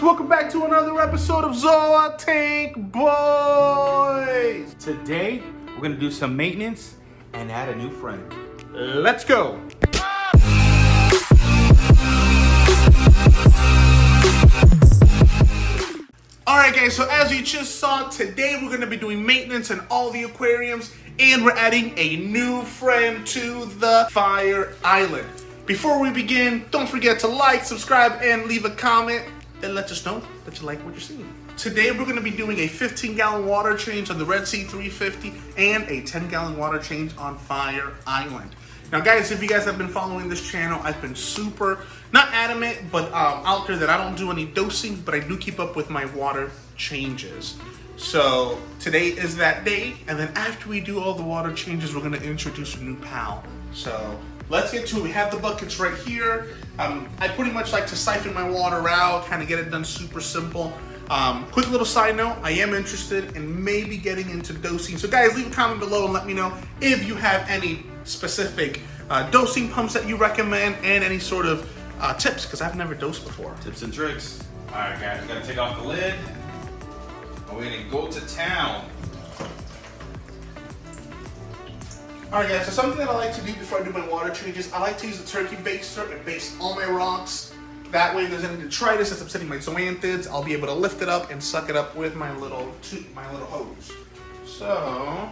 viewers, welcome back to another episode of Zoa Tank Boys. Today, we're gonna do some maintenance and add a new friend. Let's go. Alright guys, so as you just saw, today we're gonna be doing maintenance in all the aquariums and we're adding a new friend to the Fire Island. Before we begin, don't forget to like, subscribe, and leave a comment and let us know that you like what you're seeing. Today we're going to be doing a 15-gallon water change on the Red Sea 350 and a 10-gallon water change on Fire Island. Now guys, if you guys have been following this channel, I've been super, not adamant, but out there that I don't do any dosing, but I do keep up with my water changes. So today is that day, and then after we do all the water changes, we're going to introduce a new pal. So let's get to it. We have the buckets right here. I pretty much like to siphon my water out, kind of get it done super simple. Quick little side note, I am interested in maybe getting into dosing. So guys, leave a comment below and let me know if you have any specific dosing pumps that you recommend and any sort of tips, because I've never dosed before. Tips and tricks. All right guys, we gotta take off the lid. We're gonna go to town. Alright guys, so something that I like to do before I do my water changes, I like to use the turkey baster and baste all my rocks. That way if there's any detritus as I'm setting my zoanthids, I'll be able to lift it up and suck it up with my little hose. So,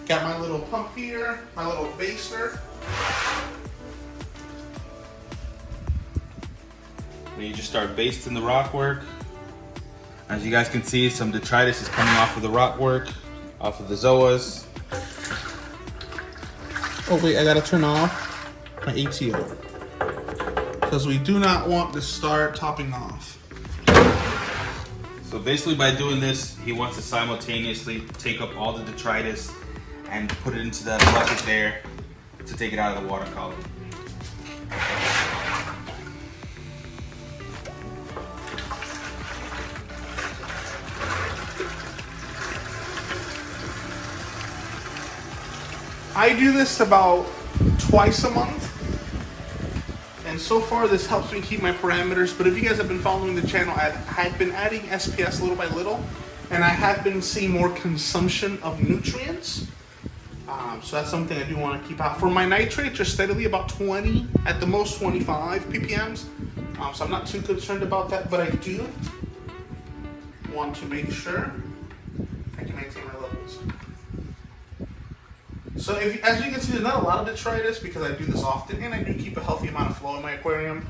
got my little pump here, my little baster. We just start basting the rock work. As you guys can see, some detritus is coming off of the rock work, off of the zoas. Oh wait, I gotta turn off my ATO, because we do not want to start topping off. So basically by doing this, he wants to simultaneously take up all the detritus and put it into that bucket there to take it out of the water column. I do this about twice a month, and so far this helps me keep my parameters. But if you guys have been following the channel, I've been adding SPS little by little, and I have been seeing more consumption of nutrients. So that's something I do want to keep out. For my nitrates, just steadily about 20, at the most 25 ppms. So I'm not too concerned about that, but I do want to make sure I can maintain my levels. So as you can see, there's not a lot of detritus because I do this often, and I do keep a healthy amount of flow in my aquarium.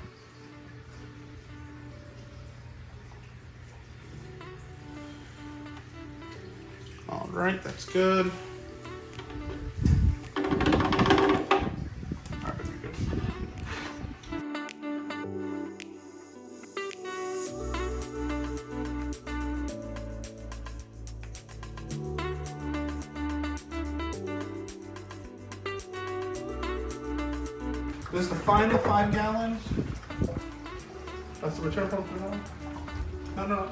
All right, that's good. All right, very good. This is the final 5 gallons. That's the return pump for now? No.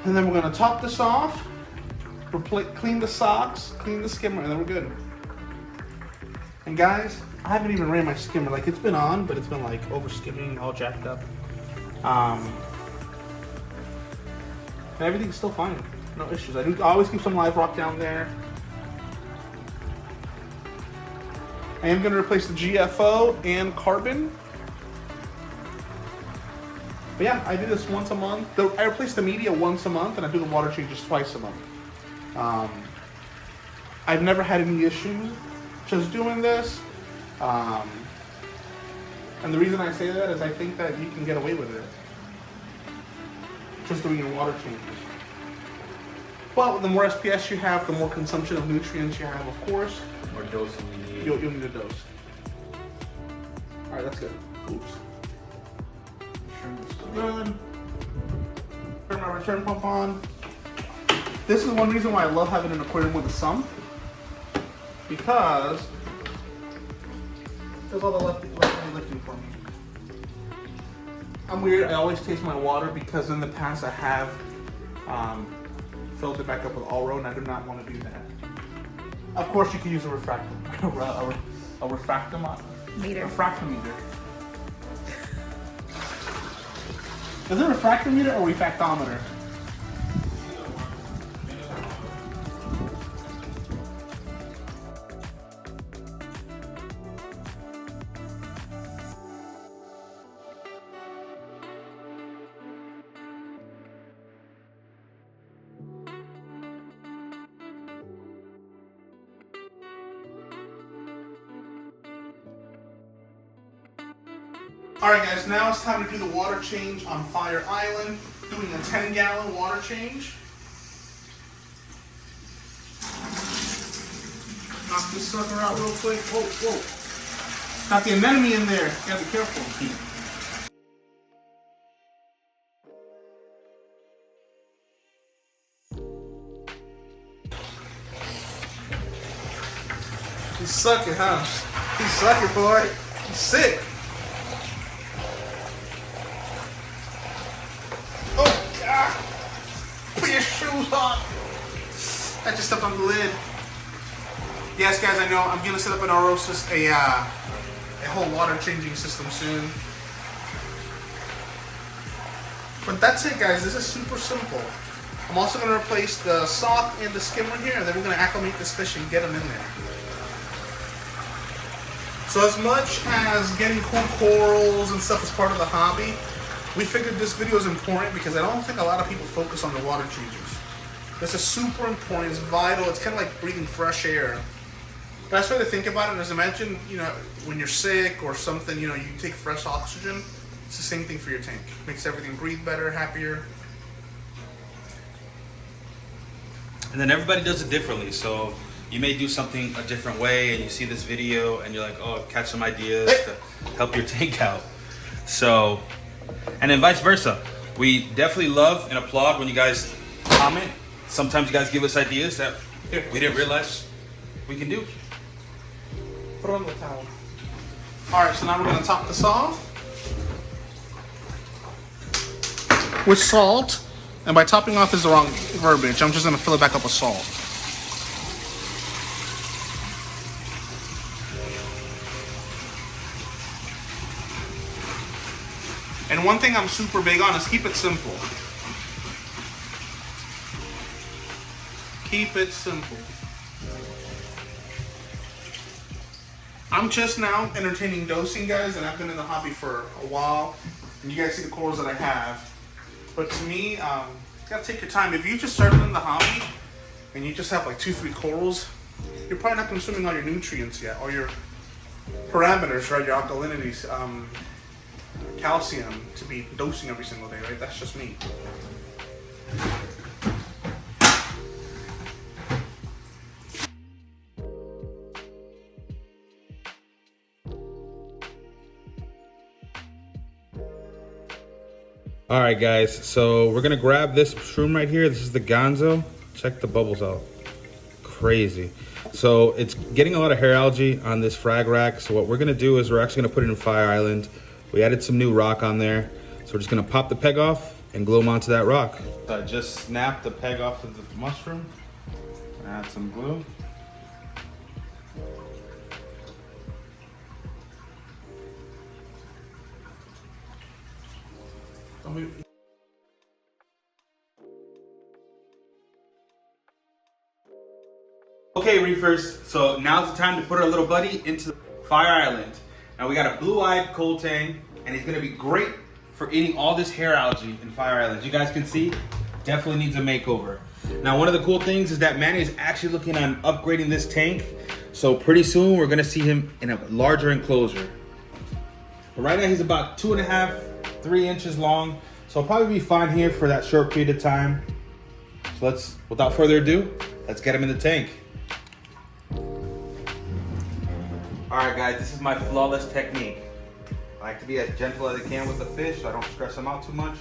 And then we're gonna top this off, clean the socks, clean the skimmer, and then we're good. And guys, I haven't even ran my skimmer. Like, it's been on, but it's been like over skimming, all jacked up. And everything's still fine. No issues. I always keep some live rock down there. I am going to replace the GFO and carbon. But yeah, I do this once a month. I replace the media once a month, and I do the water changes twice a month. I've never had any issues just doing this. And the reason I say that is I think that you can get away with it just doing your water changes. Well, the more SPS you have, the more consumption of nutrients you have, of course. The more dosing you need. You'll need a dose. All right, that's good. Oops. Good. Turn my return pump on. This is one reason why I love having an aquarium with a sump, because there's all the lefty lifting for me. I'm weird. I always taste my water because in the past I have filled it back up with Oro, and I do not want to do that. Of course, you can use a refractometer. Meter. Refractometer. Is it refractometer or refractometer? Alright guys, now it's time to do the water change on Fire Island. Doing a 10-gallon water change. Knock this sucker out real quick. Whoa, whoa. Got the anemone in there. You gotta be careful. He's sucking, huh? He's sucking, boy. He's sick. Oh, God. Put your shoes on. I just stepped on the lid. Yes, guys, I know. I'm going to set up an RO system, a whole water changing system soon. But that's it, guys. This is super simple. I'm also going to replace the sock and the skimmer here, and then we're going to acclimate this fish and get them in there. So as much as getting cool corals and stuff is part of the hobby, we figured this video is important because I don't think a lot of people focus on the water changes. This is super important, it's vital, it's kind of like breathing fresh air. The best way to think about it is imagine, when you're sick or something, you take fresh oxygen. It's the same thing for your tank. Makes everything breathe better, happier. And then everybody does it differently, so you may do something a different way and you see this video and you're like, oh, catch some ideas to help your tank out. So, and then vice versa. We definitely love and applaud when you guys comment. Sometimes you guys give us ideas that we didn't realize we can do. Put on the towel. Alright, so now we're going to top this off with salt. And by topping off is the wrong verbiage. I'm just going to fill it back up with salt. And one thing I'm super big on is keep it simple. Keep it simple. I'm just now entertaining dosing, guys, and I've been in the hobby for a while. And you guys see the corals that I have. But to me, you gotta take your time. If you just started in the hobby and you just have like 2-3 corals, you're probably not consuming all your nutrients yet, all your parameters, right? Your alkalinities, calcium to be dosing every single day, right? That's just me. All right, guys, so we're gonna grab this shroom right here. This is the Gonzo. Check the bubbles out. Crazy. So it's getting a lot of hair algae on this frag rack. So what we're gonna do is we're actually gonna put it in Fire Island. We added some new rock on there. So we're just gonna pop the peg off and glue them onto that rock. So I just snapped the peg off of the mushroom. Add some glue. Okay, reefers, so now's the time to put our little buddy into Fire Island. Now we got a blue-eyed coal tang, and he's gonna be great for eating all this hair algae in Fire Island. You guys can see, definitely needs a makeover. Now one of the cool things is that Manny is actually looking on upgrading this tank, so pretty soon we're gonna see him in a larger enclosure. But right now he's about 2.5, 3 inches long, so he'll probably be fine here for that short period of time. So without further ado, let's get him in the tank. All right, guys, this is my flawless technique. I like to be as gentle as I can with the fish so I don't stress them out too much.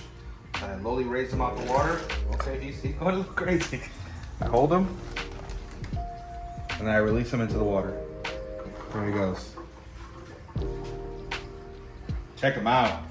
I slowly raise them out the water. Okay, he's going a little crazy. I hold him, and then I release him into the water. There he goes. Check him out.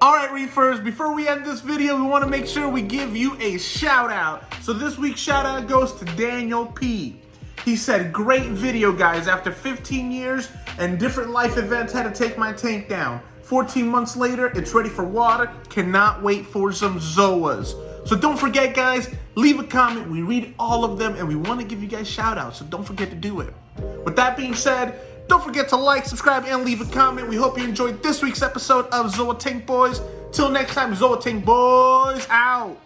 Alright, Reefers, before we end this video, we want to make sure we give you a shout out. So this week's shout out goes to Daniel P. He said, great video, guys. After 15 years and different life events, had to take my tank down. 14 months later, it's ready for water. Cannot wait for some Zoas. So don't forget, guys, leave a comment. We read all of them and we want to give you guys shout outs, so don't forget to do it. With that being said, don't forget to like, subscribe, and leave a comment. We hope you enjoyed this week's episode of Zoa Tank Boys. Till next time, Zoa Tank Boys out.